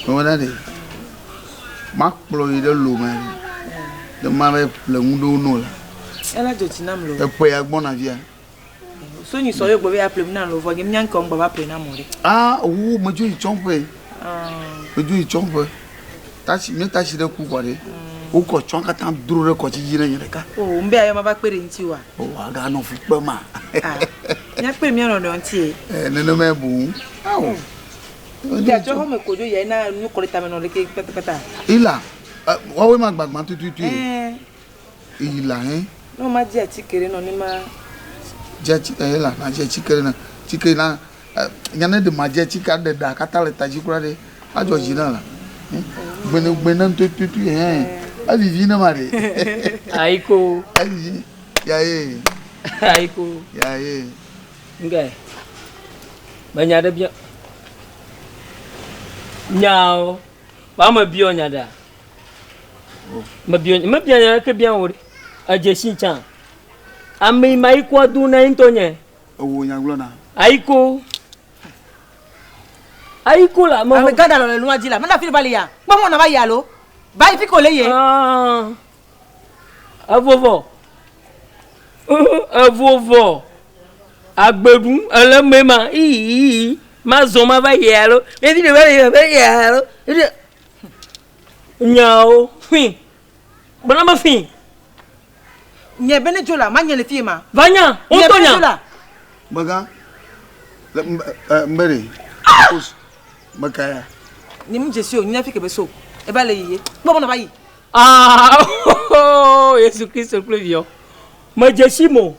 Voilà de. Marc ployé de l'eau, man. De m'avait le mundo no la. Elle a dit nam lo. E po ya gbon avia. So ni so yo gbe apple na lo fo ge myan ko ngba ba pe na mo re. Ah, wo mo ju ichompe. Ah. Mo ju ichompe. Tachi mi tachi de ku ko de. O ko chon ka tan duro re ko ti yire yin ka. Oh, mbe ayo ma ba pere nti wa. O wa ga no fu pe ma. Ah. Nya pe mi ono don ti e. Nene me bu. Ah. Ya jo ho me ko jo ye na nu ko ta me no le ke peta. Ila. Wa we ma gbagban tu. Ila no ma je chikere no ni ma je chikere la na je chikere na nyane de ma je chika de da kata le taji kura de ajo jina la gbena tu ali vina mare aiko ali ya aiko ya ngai banya de bien nyao ba ma bio nyada ma bien ke bien wori aje shinchan ami mai kwa duna intonye owo nyanglo na aiko la mo gada lo lu ajila mena fi bali ya mo mo na ba ya lo ba fi ko leye avovo agbedun elemema ma zo ma ba ya lo e di de ba ya lo nyao fin bana ma fin nye bene jola ma nye le fie ma vanya ontonya baga mbere makaya ni mu jesi o nya fi ke be so e ba le yiye bo na ba yi Yesu Christ pluvio ma jesi mo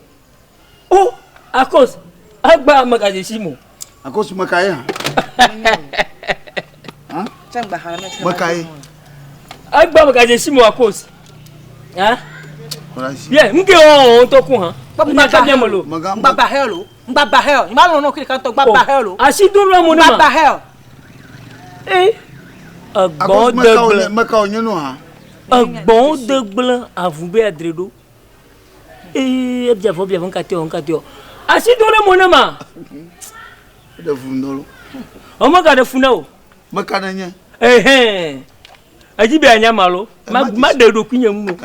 akos agba ma ka jesi mo akos makaya changba harame makaya agba ma ka jesi mo akos yeah, mke on to ku han. Ba ka bien mo lo. Ngba hell. Ni ma lo no kiri kan to ngba hell. Asidun lo mo ni ma. Ngba hell. Agbon de blanc. Maka onye no ha. Agbon de blanc avumbe adredo. Bien fo nkate on. Asidun lo mo ni ma. De fundolo. O ma ka de funa o. Maka na nya. Aji be anya malo. Ma de do kunya mu.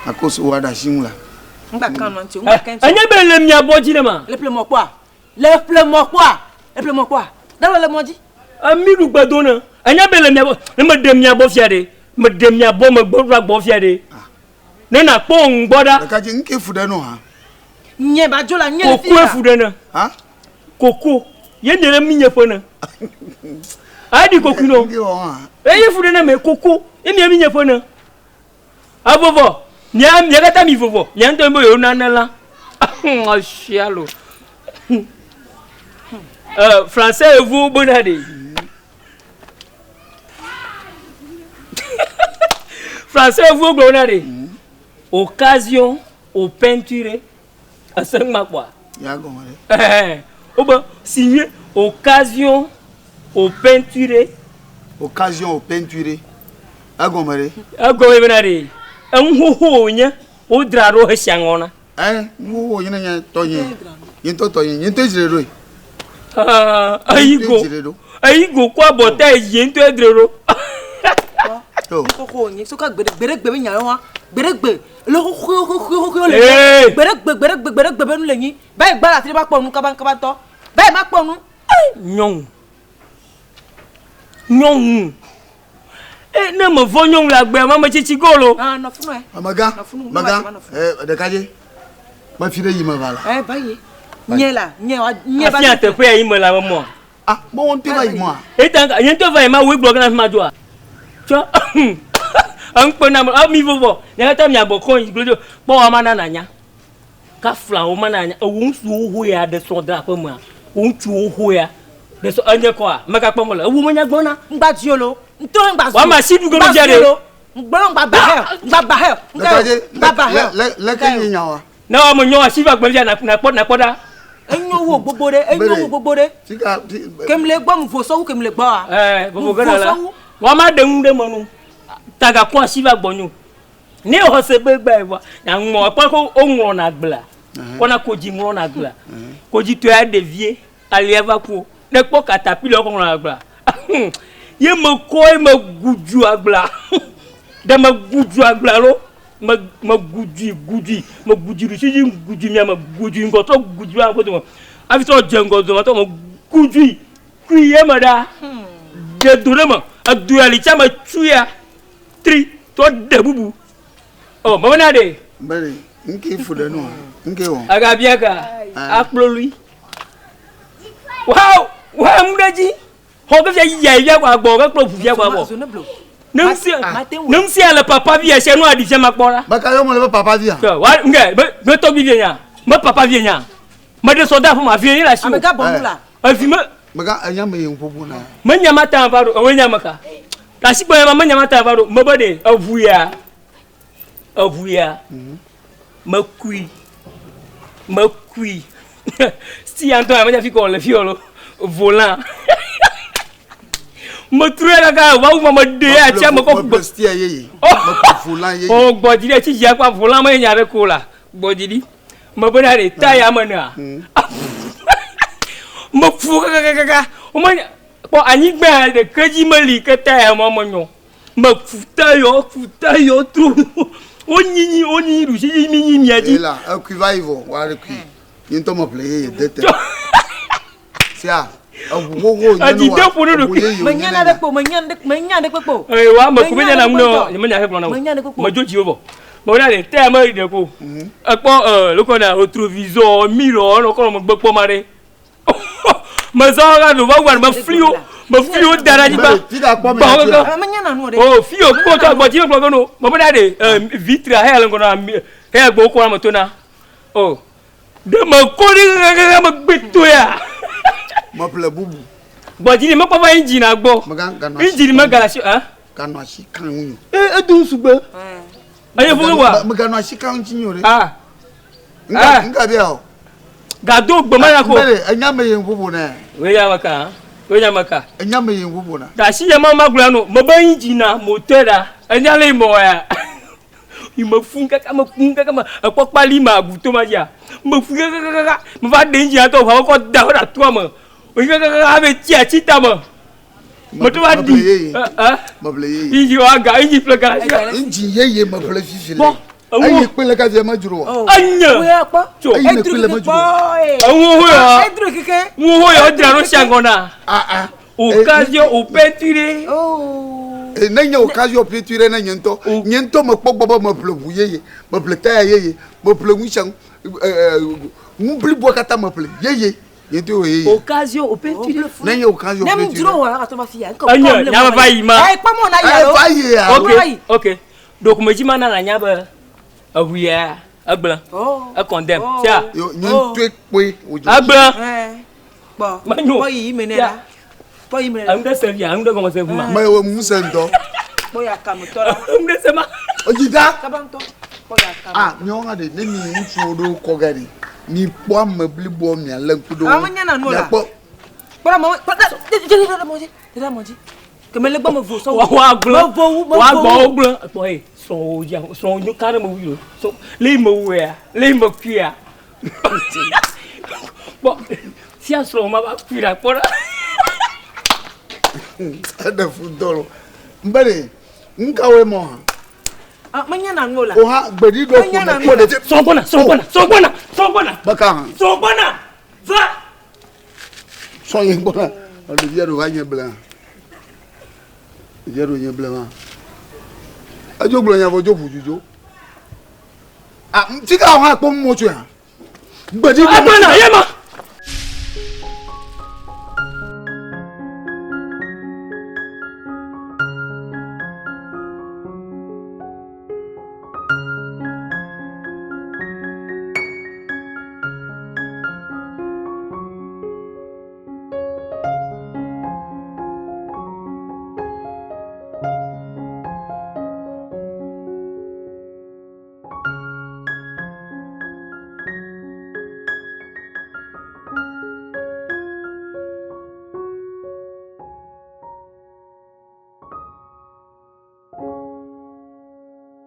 Akos wada shimula ngba kan no nti ngba kan anya be le mia boji le ma le ple mo kwa da le moji amiru gbadona anya be le mia bo me de mia bo fiade me de mia bo me gbodra gbo fiade ne na po ngboda ka ji nke fude no ha nye ba jola nye le fi ko fude na ha koko ye ne le minye fo na adi koku no e fude na me koko e ne minye fo na abovo Nyam kata mi vovo. Nyam to mo yo nanala. Chialo. Français vous bonade. Français vous bonade. Occasion au peinture à 5 mois quoi. Ya gomare. Oba signé occasion au peinture. Occasion au peinture. Agomare. Agomare benade. Enhuhu nya odraro hesiangona nhuhu nya nya tonye yinto tonye yinto jirero ayigo kwa bota yinto edrero ko nyi so ka gbere nya wa gbere lo ko le gbere nu le yin ba igba la ti ba ponu ka ba to ba ma ponu nyon ne me vonyon la gbe ma chichi golo no funu maga de kaje ma fi de yima bala baye nye ba fi ate pe yima la mo bo won pe ba yima tanga yen to va ma we blog na ma joa cho an pe na mi vovo ne ta mi aboko iglojo po wa ma na nya ka fla o ma na nya o nsu ho ya de so dra pa mu a o ntu ho ya de so anye ko a maka pa mo la wo mo nya gbona ngba ti olo nto ngba so wa ma si du go jare gboro ngba ba hell le kan yin yawa na wa mo nyo wa si ba gbe na poda enyo wo gbogbo de kemle gbo mu fo so kemle gbo a gbogbo gana la wa ma de nde mo nu taga ko si ba gbonyu ni o se be gba wa na mo pa ko o nwo na gbla ko na ko ji mo na gbla ko ji to ya devie alieva ko ne kpɔ katapila kɔn na agba ye me kɔ ye me gudu agba de me gudu agba lo me gudu si gudu mia me gudu ngɔtɔ gudu a koto me afi tɔ dze ngɔdɔ ma tɔ me gudu kui ye me da de do ne me edo ali tsa me tuya tri tɔ de bubu ɔ me bena de. Mbere nke fude no nke wo. Aga biaka akplolui. Wow, wa mdaji. Hoga ya ya kwa gbo ga klo fufia kwa bo. Nungsi ala papa via chez nous a dit makbora. Baka yo mo le papa via. Wa nge me to bi via. Me papa via nya. Me de soda pour ma via la chi. Amega bonula. Afime. Maga anya me yempobu na. Me nya mata baro, o nya maka. La si boya me nya mata baro, me bode avuya. Avuya. Me kui. Si Antoine m'a dit qu'on le fiolo volant. Me trouve la gars, va où maman de ya tiens me ko bestia yeye. Volant yeye. Oh bodili ti ya kwa volant me nya avec la. Bodili. Me bona de taille amana. Me fou gaga. O ma po anigba de keji mali ke taille maman nyo. Me futayo trop. Oni rushi mini miadi. Là, qui va y voir, wa qui. Yento mo play dete. Sia. A dit deux pour nous. Manyana de po, manyana de po. Eh wa me kumenya na mno, manya he plana. Me joji obo. Mo na de te ma de ko. E po lo ko na retrovisor, mirror, no ko mo gbe po mare. Me so ga do wa me fio dara ji ba. Manyana no de. Oh, fio ko to gbo ji gbo no. Mo na de vitre he lo ko na he gbo ko na mo to na. Oh. De me kori ga me gbeto ya. M'appelle Boubou. Bodili me papa engine agbo. Engine me galashi hein? Ganoashi kan unu. Edu sugbe. Aye fo wa. Me ganoashi kan chinyore. Ah. Nga bia o. Gado gbo ma ko. Mbere enya me yen Boubou na. We ya maka. Enya me yen Boubou na. Da shi ya mama gura no, me ba engine na moteur da. Enya le mo ya. Il me funka kama akpakpali ma guto ma dia. Me funka me va denji ato fa ko da ho da to ma. O ga ave tia chita ma. Me to va di. Me bleye. Inji wa ga inji plaka. Inji yeye me ble fifile. Ayi pele ka je ma juro wa. Anya. We apa? Ayi ne pele ma juro. Awu ho ya. Edru kike. Wo ho ya dira no shangona. Occasion au peinture. Oh. Et n'ayant occasion de peinturer n'ayant niento me pogbo me ple bouye me ple ta yeye me ple mouchang m'oubli bois kata me ple yeye niento yeye occasion au peinture n'ayant occasion de peinturer nem dro atoma fia anya nyama vai ma ai pa mo na ya ok donc me jima na nyaba awia agba a condemn tia yo niento ekwe agba bo boy menera. Amda servia, amda como se fuma. Mais au musendo. Boya kamutora. Amda sema. Ojida. Kabanto. Boya kam. Ah, nyonga de ni nchudo kogari. Ni po mabli bo mi alankudo. Amanya na no la. Para mo. Dira moji. Kemele gbo mo vo so. Wa gbo. Boy, so ya, so you carry mo wi. So le mo we, le mo kwia. Bo, si asro ma ba kwira pora. Ada fundolo. Mbere, nkawe mo ha. Manyana ngola. O ha gbedi do ko de. Sombona. Baka. Sombona. Va. So yin bona. Olivier do wanye blanc. Jero nye blanc. Ajo blanc ya bojo fujujo. Ah, tika ha po mo chu ha. Gbedi do. Abana, yema.